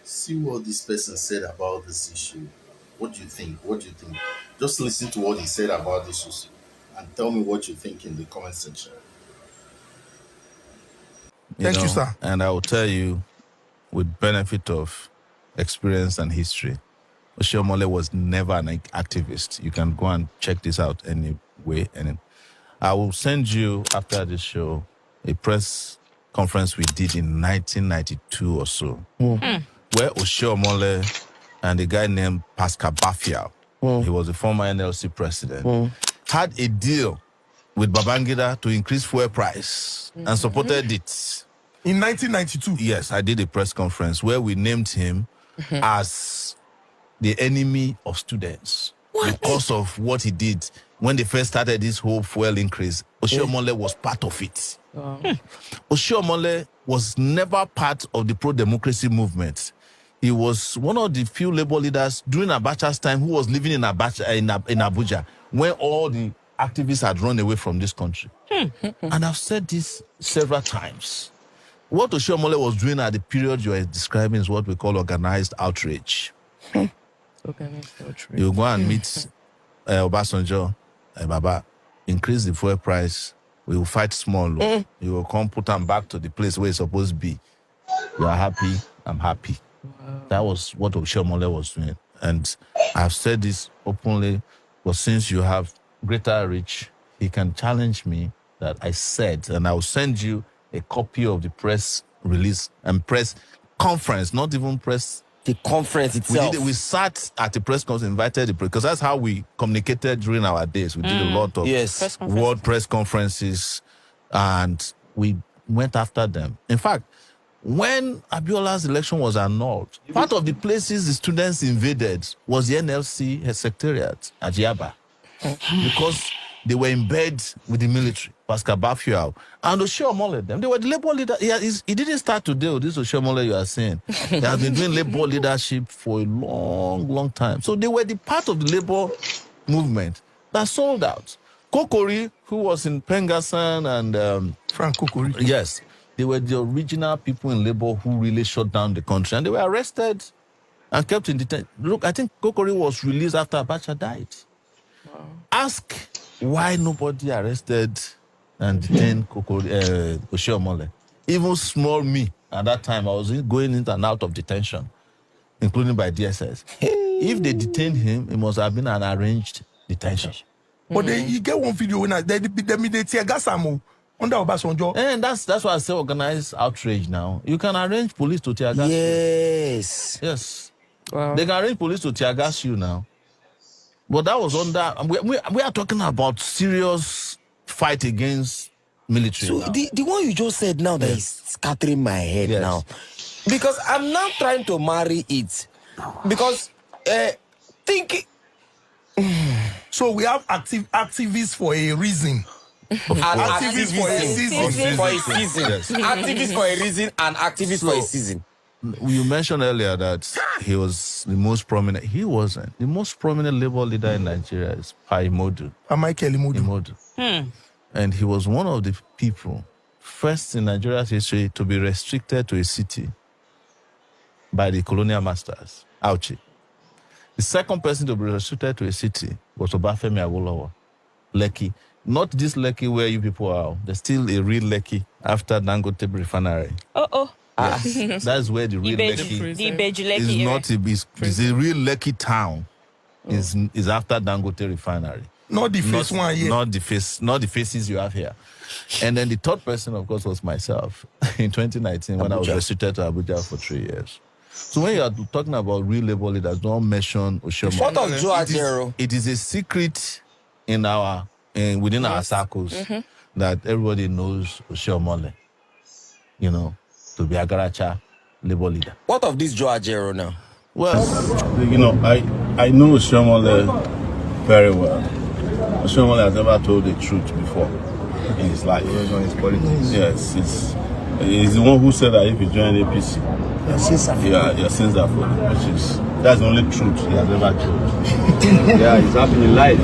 See what this person said about this issue. What do you think? What do you think? Just listen to what he said about this issue and tell me what you think in the comment section. Thank you, sir. And I will tell you, with benefit of experience and history, Oshiomole was never an activist. You can go and check this out anyway. And I will send you, after this show, a press conference we did in 1992 or so, where Oshiomole and a guy named Pascal Bafiao, he was a former NLC president, had a deal with Babangida to increase fuel price and supported it. In 1992? Yes, I did a press conference where we named him as the enemy of students because of what he did. When they first started this whole fuel increase, Oshiomole was part of it. Oshiomole was never part of the pro-democracy movement. He was one of the few labor leaders during Abacha's time who was living in Abuja when all the activists had run away from this country. And I've said this several times. What Oshiomole was doing at the period you are describing is what we call organized outrage. Organized outrage. You go and meet Obasanjo, Baba, increase the fuel price, we will fight small. You will come put them back to the place where it's supposed to be. You are happy, I'm happy. Wow. That was what Oshiomole was doing. And I've said this openly, but since you have greater reach, he can challenge me that I said, and I will send you a copy of the press release and press conference, not even press. The conference itself. We sat at the press conference, invited the press, because that's how we communicated during our days. We did a lot of world press conferences, and we went after them. In fact, when Abiola's election was annulled, part of the places the students invaded was the NLC secretariat at Yaba, because they were in bed with the military, Pascal Bafiao, and Oshiomole. They were the labor leader. He didn't start today with this Oshiomole you are saying. He has been doing labor leadership for a long, long time. So they were the part of the labor movement that sold out. Kokori, who was in Pengassan, and Frank Kokori. Yes, they were the original people in labor who really shut down the country, and they were arrested and kept in detention. Look, I think Kokori was released after Abacha died. Wow. Ask why nobody arrested and detained Oshiomole. Even small me, at that time, I was going in and out of detention, including by DSS. If they detained him, it must have been an arranged detention. But you get one video when they tear gas ammo under Obasanjo. And that's why I say organized outrage now. You can arrange police to tear gas you. Yes. Wow. They can arrange police to tear gas you now. But that was under. We are talking about serious fight against military. So the one you just said now that is scattering my head now, because I'm now trying to marry it, because thinking. So we have activists for a reason. Activists for a season. For a season. Yes. Activists for a reason and activists for a season. You mentioned earlier that he was the most prominent. He wasn't. The most prominent labor leader in Nigeria is Paimodu. Michael Imodu. And he was one of the people first in Nigeria's history to be restricted to a city by the colonial masters. Auchi. The second person to be restricted to a city was Obafemi Awolowo. Lekki. Not this Lekki where you people are. There's still a real Lekki after Dangote refinery. Yes. That's where the real Lekki is. Not it's a real Lekki town. Is after Dangote refinery. Not the first one here. Not the faces you have here. And then the third person, of course, was myself in 2019 when I was restricted to Abuja for 3 years. So when you are talking about real labor leaders, don't mention Oshiomole. What of Joe Ajero? It is a secret within our circles that everybody knows Oshiomole, to be a Agaracha labor leader. What of this Joe Ajero now? Well, I know Oshiomole very well. Oshiomole has never told the truth before in his life. Yes, he's the one who said that if you join APC, your sins are forgiven, that's the only truth he has ever told. Yeah, he's happy in life.